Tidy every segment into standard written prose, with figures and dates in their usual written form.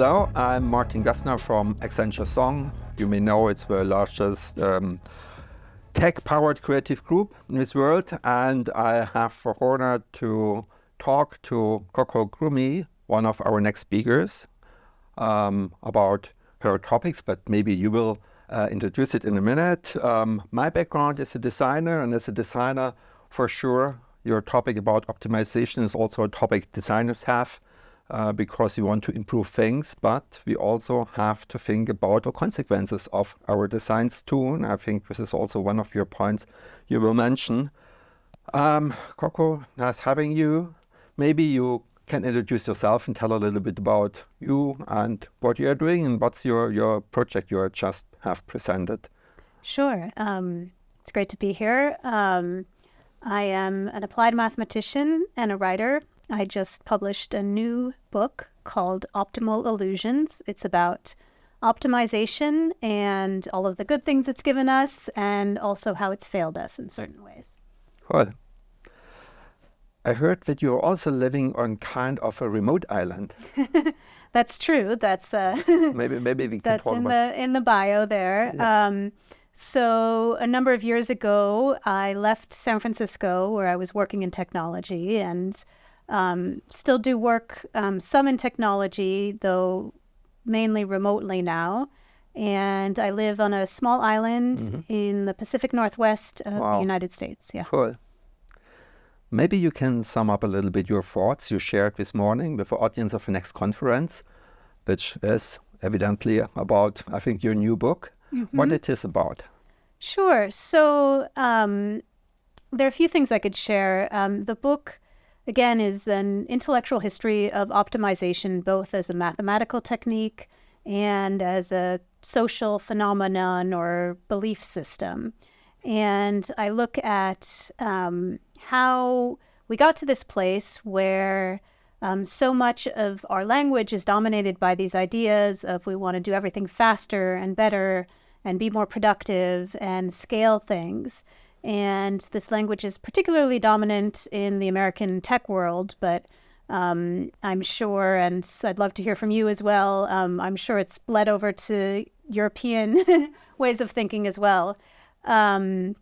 Hello, I'm Martin Gassner from Accenture Song. You may know it's the largest tech-powered creative group in this world, and I have the honor to talk to Coco Krumme, one of our next speakers, about her topics, but maybe you will introduce it in a minute. My background is a designer, and as a designer, for sure, your topic about optimization is also a topic designers have. Because we want to improve things, but we also have to think about the consequences of our designs too. And I think this is also one of your points you will mention. Coco, nice having you. Maybe you can introduce yourself and tell a little bit about you and what you are doing and what's your project you just have presented. Sure. It's great to be here. I am an applied mathematician and a writer. I just published a new book called Optimal Illusions. It's about optimization and all of the good things it's given us and also how it's failed us in certain ways. Cool. I heard that you're also living on kind of a remote island. That's true. That's maybe we can that's talk in about in the bio there. Yeah. So a number of years ago, I left San Francisco where I was working in technology and still do work some in technology, though mainly remotely now. And I live on a small island in the Pacific Northwest of the United States. Yeah. Cool. Maybe you can sum up a little bit your thoughts you shared this morning with the audience of the next conference, which is evidently about, I think, your new book. What it is about. Sure. So there are a few things I could share. The book, again, is an intellectual history of optimization, both as a mathematical technique and as a social phenomenon or belief system. And I look at how we got to this place where so much of our language is dominated by these ideas of we want to do everything faster and better and be more productive and scale things. And this language is particularly dominant in the American tech world, but I'm sure, and I'd love to hear from you as well, I'm sure it's bled over to European ways of thinking as well. And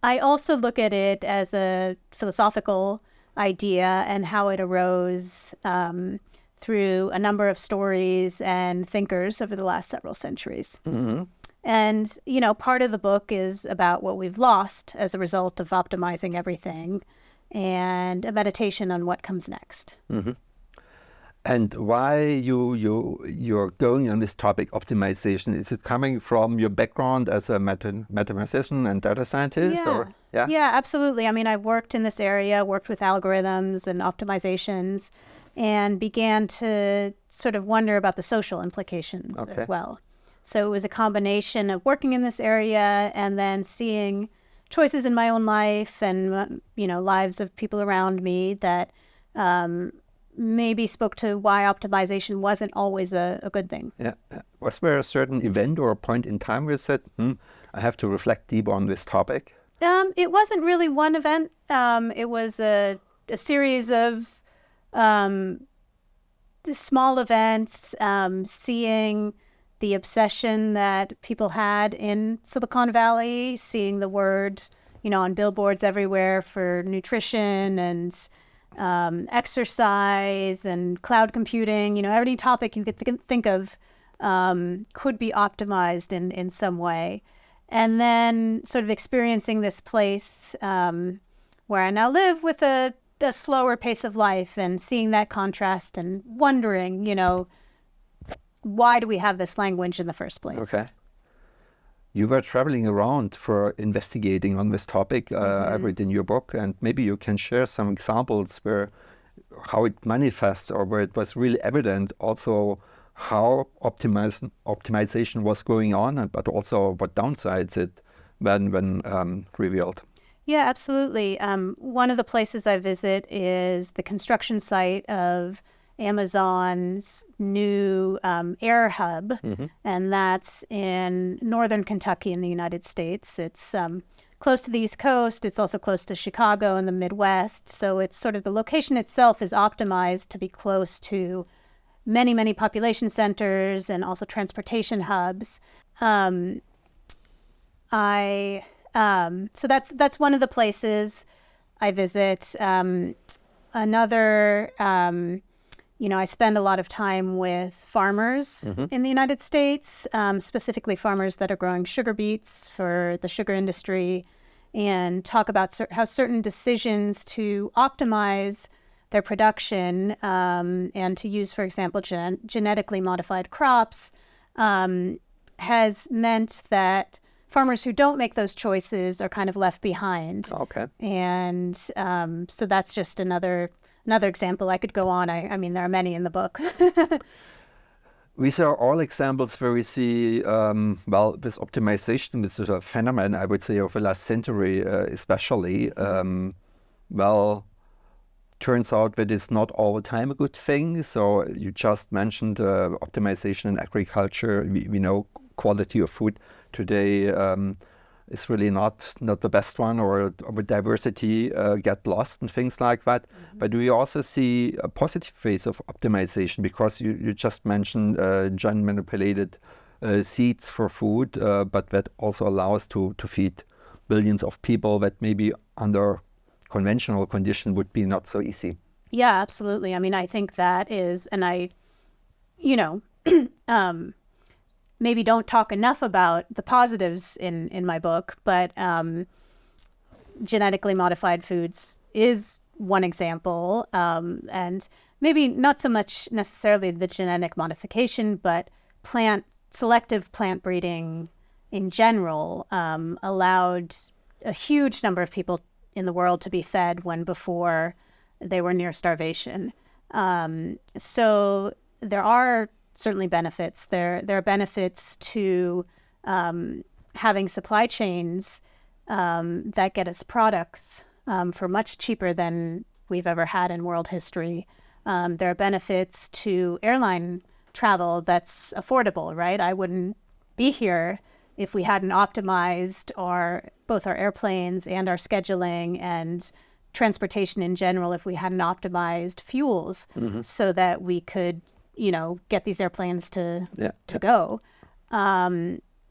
I also look at it as a philosophical idea and how it arose through a number of stories and thinkers over the last several centuries. And, you know, part of the book is about what we've lost as a result of optimizing everything and a meditation on what comes next. And why you're going on this topic, optimization? Is it coming from your background as a mathematician and data scientist? Yeah, absolutely. I mean, I've worked in this area, worked with algorithms and optimizations, and began to sort of wonder about the social implications as well. So it was a combination of working in this area and then seeing choices in my own life and, you know, lives of people around me that maybe spoke to why optimization wasn't always a good thing. Yeah. Was there a certain event or a point in time where you said, I have to reflect deeper on this topic? It wasn't really one event. It was a series of small events, seeing the obsession that people had in Silicon Valley, seeing the word, you know, on billboards everywhere for nutrition and exercise and cloud computing, you know, every topic you could think of could be optimized in some way. And then sort of experiencing this place where I now live with a slower pace of life and seeing that contrast and wondering, you know, why do we have this language in the first place? Okay. You were traveling around for investigating on this topic, I read in your book, and maybe you can share some examples where how it manifests or where it was really evident also how optimization was going on, but also what downsides it when revealed. Yeah, absolutely. One of the places I visit is the construction site of Amazon's new air hub, and that's in northern Kentucky in the United States. It's close to the East Coast. It's also close to Chicago in the Midwest. So it's sort of the location itself is optimized to be close to many, many population centers and also transportation hubs. So that's one of the places I visit. Another, I spend a lot of time with farmers in the United States, specifically farmers that are growing sugar beets for the sugar industry, and talk about how certain decisions to optimize their production and to use, for example, genetically modified crops has meant that farmers who don't make those choices are kind of left behind. Okay. And so that's just another example. I could go on. I mean, there are many in the book. These are all examples where we see, with optimization, this is a phenomenon, I would say, of the last century especially. Turns out that it's not all the time a good thing. So you just mentioned optimization in agriculture. We know quality of food today is really not the best one, or with diversity get lost and things like that. But do you also see a positive phase of optimization? Because you just mentioned gen-manipulated seeds for food, but that also allows to feed billions of people that maybe under conventional condition would be not so easy. Yeah, absolutely. I mean, I think that is, and I, maybe don't talk enough about the positives in my book, but genetically modified foods is one example. And maybe not so much necessarily the genetic modification, but selective plant breeding in general allowed a huge number of people in the world to be fed when before they were near starvation. So there are certainly benefits. There are benefits to having supply chains that get us products for much cheaper than we've ever had in world history. There are benefits to airline travel that's affordable, right? I wouldn't be here if we hadn't optimized both our airplanes and our scheduling and transportation in general, if we hadn't optimized fuels so that we could, get these airplanes to go.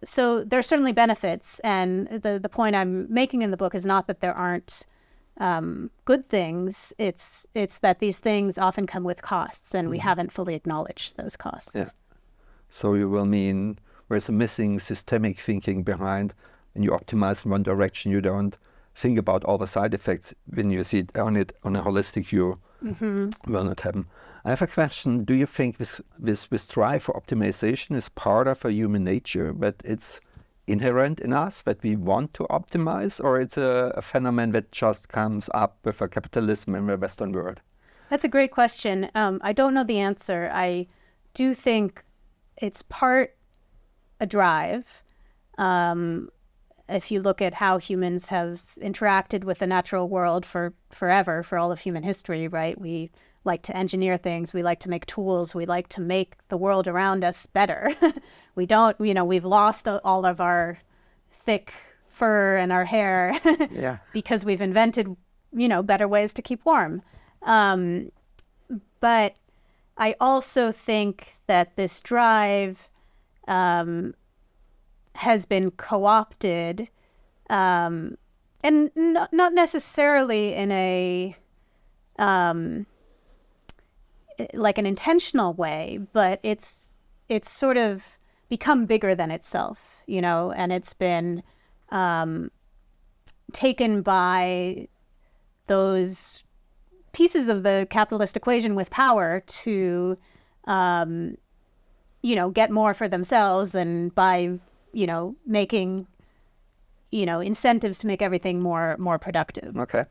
So there's certainly benefits. And the point I'm making in the book is not that there aren't good things. It's that these things often come with costs, and we haven't fully acknowledged those costs. Yeah. So you will mean there's a missing systemic thinking behind. When you optimize in one direction, you don't think about all the side effects. When you see it on a holistic view, will not happen. I have a question. Do you think this drive for optimization is part of a human nature, that it's inherent in us, that we want to optimize, or it's a phenomenon that just comes up with a capitalism in the Western world? That's a great question. I don't know the answer. I do think it's part a drive. If you look at how humans have interacted with the natural world for forever, for all of human history, right? We like to engineer things. We like to make tools. We like to make the world around us better. We don't, we've lost all of our thick fur and our hair because we've invented, better ways to keep warm. But I also think that this drive has been co-opted, and not necessarily in a like an intentional way, but it's sort of become bigger than itself, and it's been taken by those pieces of the capitalist equation with power to get more for themselves, and by making, incentives to make everything more productive. Okay.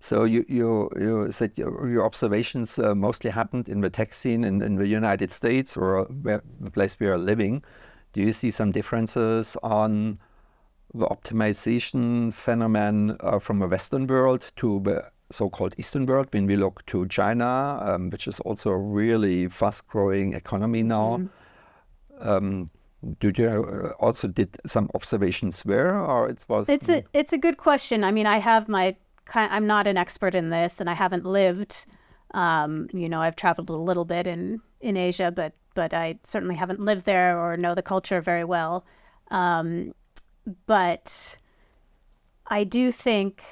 So you said your observations mostly happened in the tech scene in the United States, or the place we are living. Do you see some differences on the optimization phenomenon from the Western world to the so-called Eastern world, when we look to China, which is also a really fast-growing economy now? Did you also did some observations there, or it was? It's a good question. I mean, I have I'm not an expert in this, and I haven't lived I've traveled a little bit in Asia, but I certainly haven't lived there or know the culture very well. But I do think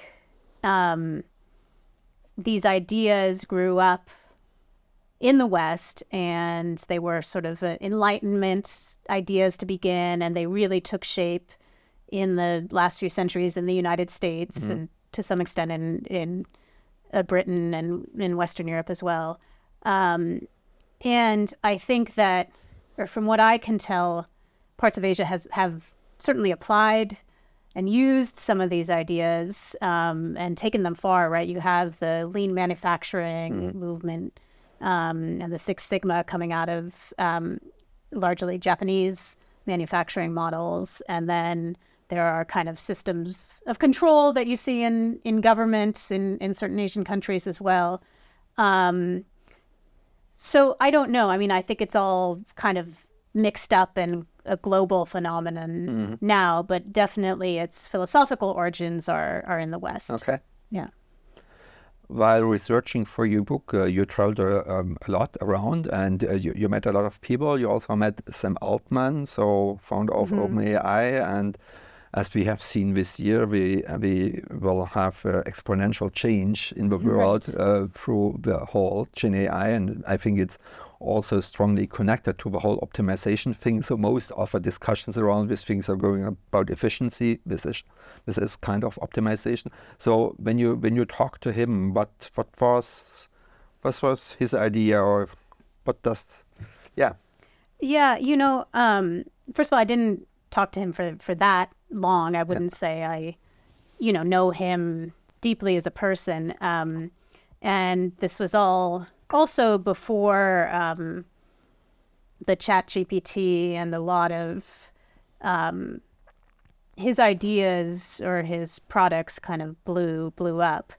these ideas grew up in the West, and they were sort of Enlightenment ideas to begin, and they really took shape in the last few centuries in the United States, and to some extent in Britain and in Western Europe as well. And I think that, or from what I can tell, parts of Asia have certainly applied and used some of these ideas and taken them far, right? You have the lean manufacturing movement and the Six Sigma coming out of largely Japanese manufacturing models. And then there are kind of systems of control that you see in governments in certain Asian countries as well. So I don't know. I mean, I think it's all kind of mixed up and a global phenomenon now, but definitely its philosophical origins are in the West. Okay. Yeah. While researching for your book, you traveled a lot around, and you met a lot of people. You also met Sam Altman, so founder of OpenAI, and as we have seen this year, we will have exponential change in the world through the whole Gen AI, and I think it's also strongly connected to the whole optimization thing. So most of the discussions around these things are going about efficiency. This is kind of optimization. So when you talk to him, what was his idea, or what does Yeah, first of all, I didn't talk to him for that long. I wouldn't say I know him deeply as a person. And this was all also before the ChatGPT, and a lot of his ideas or his products kind of blew up.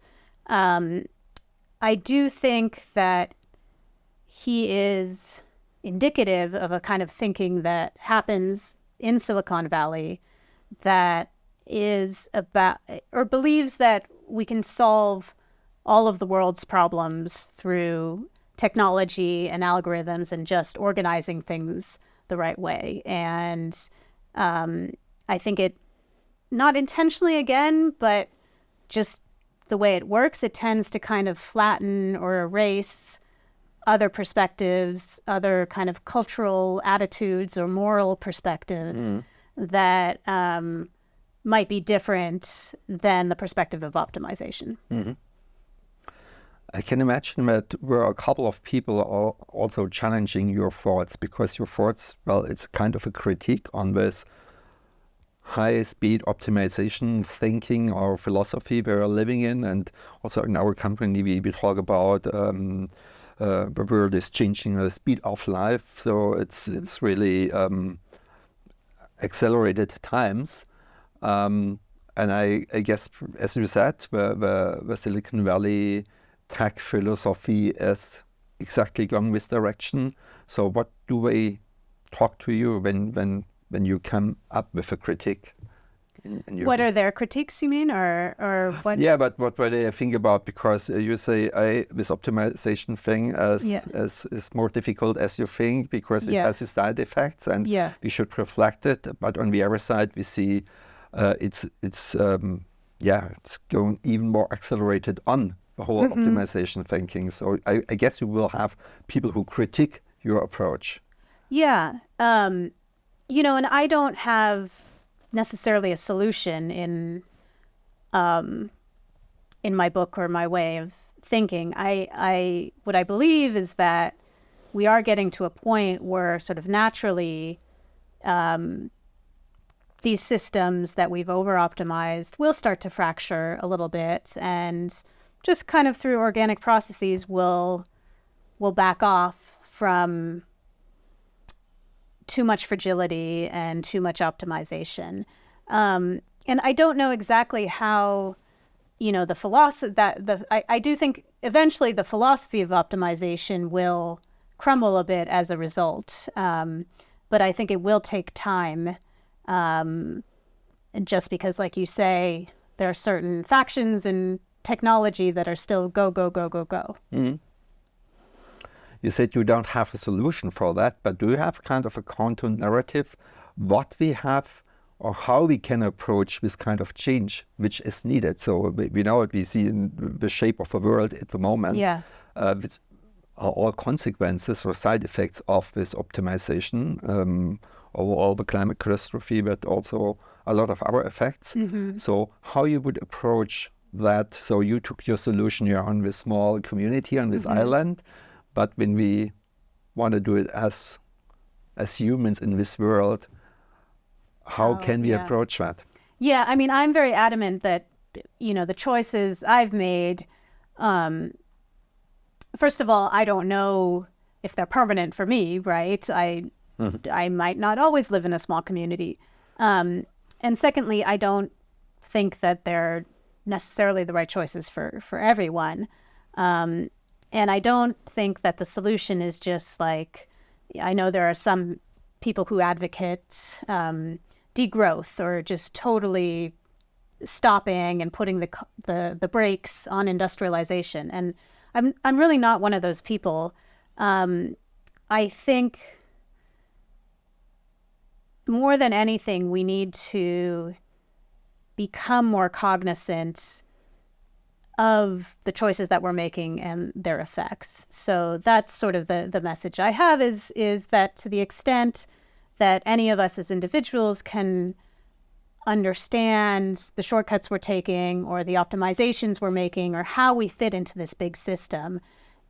I do think that he is indicative of a kind of thinking that happens in Silicon Valley that is about, or believes that we can solve all of the world's problems through technology and algorithms and just organizing things the right way. And I think it, not intentionally again, but just the way it works, it tends to kind of flatten or erase other perspectives, other kind of cultural attitudes or moral perspectives that might be different than the perspective of optimization. I can imagine that were a couple of people also challenging your thoughts, because your thoughts, well, it's kind of a critique on this high-speed optimization thinking or philosophy we're living in. And also in our company, we talk about the world is changing the speed of life. So it's really accelerated times. And I guess, as you said, the Silicon Valley tech philosophy is exactly going this direction. So what do they talk to you when you come up with a critique? What are their critiques, you mean, or what? Yeah, but what do they think about? Because you say this optimization thing is more difficult as you think, because it has its side effects, and we should reflect it. But on the other side, we see it's going even more accelerated on the whole optimization thinking. So I guess you will have people who critique your approach. Yeah. And I don't have necessarily a solution in my book or my way of thinking. What I believe is that we are getting to a point where sort of naturally these systems that we've over-optimized will start to fracture a little bit, and just kind of through organic processes will back off from too much fragility and too much optimization. And I don't know exactly how, the philosophy I do think eventually the philosophy of optimization will crumble a bit as a result. But I think it will take time. And just because, like you say, there are certain factions in technology that are still go, go, go, go, go. you said you don't have a solution for that, but do you have kind of a counter narrative, what we have or how we can approach this kind of change which is needed? So we know it, we see in the shape of the world at the moment, which are all consequences or side effects of this optimization, overall the climate catastrophe, but also a lot of other effects. So how you would approach that? So you took your solution, you're on this small community on this island, but when we want to do it as humans in this world, how can we approach that? Yeah, I mean, I'm very adamant that, the choices I've made, first of all, I don't know if they're permanent for me, right? I might not always live in a small community. And secondly, I don't think that they're necessarily the right choices for everyone. And I don't think that the solution is just like, I know there are some people who advocate degrowth or just totally stopping and putting the brakes on industrialization. And I'm really not one of those people. I think more than anything, we need to become more cognizant of the choices that we're making and their effects. So that's sort of the message I have is that to the extent that any of us as individuals can understand the shortcuts we're taking or the optimizations we're making or how we fit into this big system.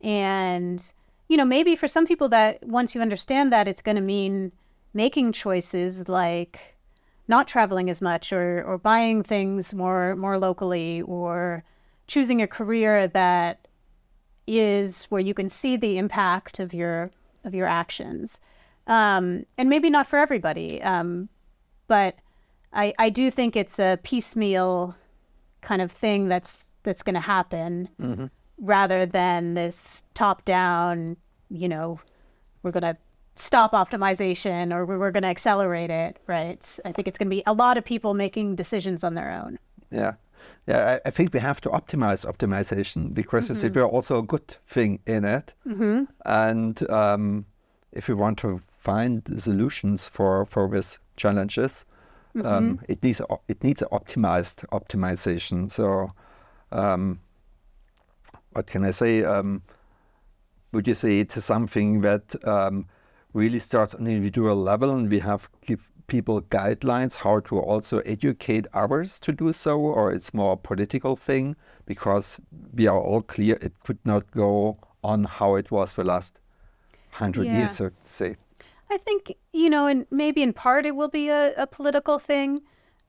And, maybe for some people that once you understand that, it's going to mean making choices like not traveling as much or buying things more locally or choosing a career that is where you can see the impact of your actions. And maybe not for everybody, but I do think it's a piecemeal kind of thing that's going to happen rather than this top-down, we're going to stop optimization or we're going to accelerate it, right? I think it's going to be a lot of people making decisions on their own. Yeah, I think we have to optimize optimization because you see we're also a good thing in it. And if we want to find solutions for these challenges, it needs an optimized optimization. So what can I say? Would you say it's something that really starts on an individual level and we have give people guidelines how to also educate others to do so, or it's more a political thing because we are all clear it could not go on how it was the last 100 years, so to say. I think, and maybe in part it will be a political thing.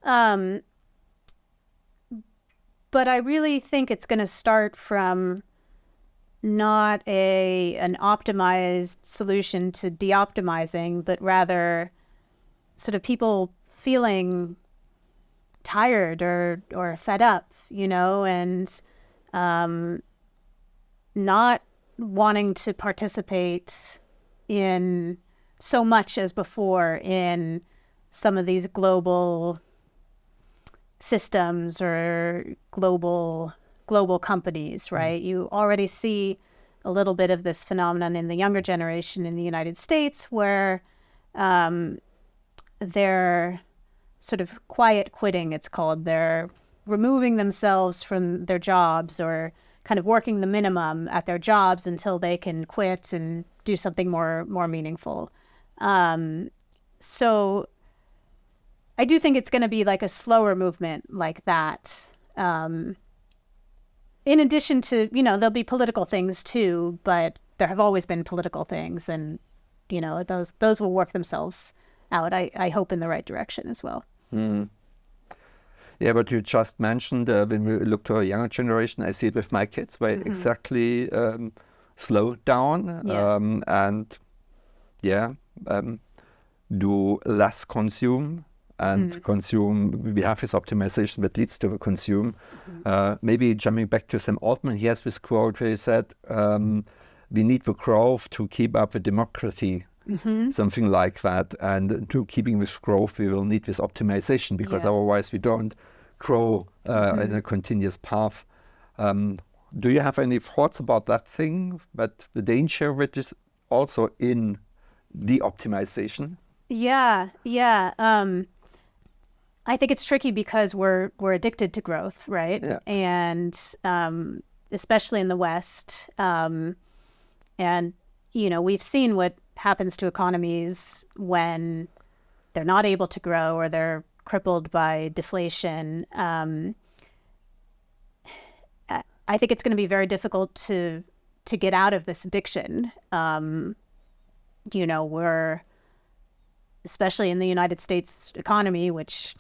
But I really think it's going to start from not an optimized solution to de-optimizing, but rather sort of people feeling tired or fed up, and not wanting to participate in so much as before in some of these global systems or global companies, right? You already see a little bit of this phenomenon in the younger generation in the United States where they're sort of quiet quitting, it's called. They're removing themselves from their jobs or kind of working the minimum at their jobs until they can quit and do something more meaningful. So I do think it's going to be like a slower movement like that. In addition to, there'll be political things too, but there have always been political things and, those will work themselves out, I hope, in the right direction as well. Yeah, but you just mentioned when we look to a younger generation, I see it with my kids, where exactly slow down and do less consume and consume. We have this optimization that leads to the consume. Maybe jumping back to Sam Altman, he has this quote where he said, we need the growth to keep up the democracy. Something like that. And to keeping this growth, we will need this optimization because otherwise we don't grow in a continuous path. do you have any thoughts about that thing? But the danger which is also in the optimization? Yeah. I think it's tricky because we're addicted to growth, right? Yeah. And especially in the West. And, we've seen what happens to economies when they're not able to grow or they're crippled by deflation. I think it's going to be very difficult to get out of this addiction. We're, especially in the United States economy, which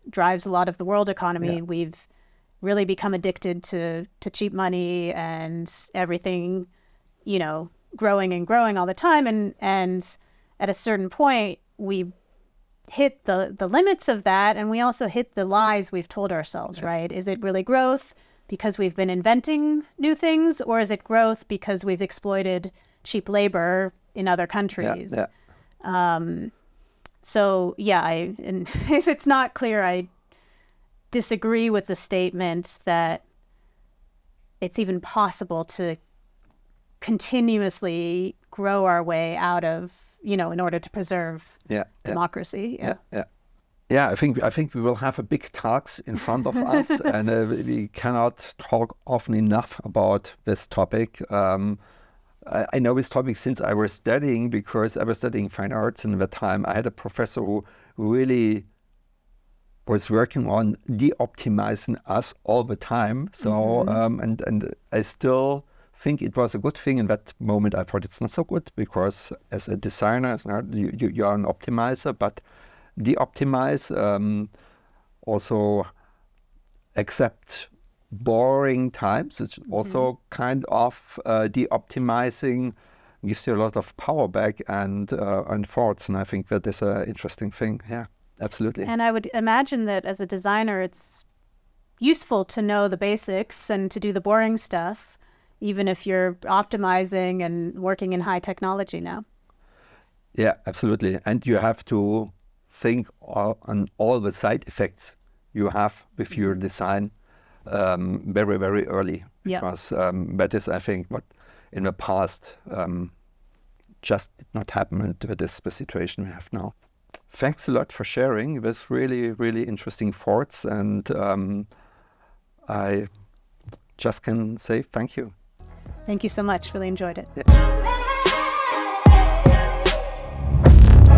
drives a lot of the world economy, we've really become addicted to cheap money and everything, growing and growing all the time. And at a certain point, we hit the limits of that, and we also hit the lies we've told ourselves, right? Is it really growth because we've been inventing new things, or is it growth because we've exploited cheap labor in other countries? And if it's not clear, I disagree with the statement that it's even possible to continuously grow our way out of, in order to preserve democracy. Yeah, I think we will have a big task in front of us, and we cannot talk often enough about this topic. I know this topic since I was studying, because I was studying fine arts, and at the time I had a professor who really was working on de-optimizing us all the time. So and I still think it was a good thing. In that moment I thought it's not so good, because as a designer, you are an optimizer, but de-optimize, also accept boring times. It's also kind of de-optimizing, gives you a lot of power back and thoughts, and I think that is an interesting thing. Yeah, absolutely. And I would imagine that as a designer, it's useful to know the basics and to do the boring stuff, even if you're optimizing and working in high technology now. Yeah, absolutely. And you have to think on all the side effects you have with your design very, very early, because that is, I think, what in the past just did not happen, and that is the situation we have now. Thanks a lot for sharing this really, really interesting thoughts, and I just can say thank you. Thank you so much. Really enjoyed it. Yeah.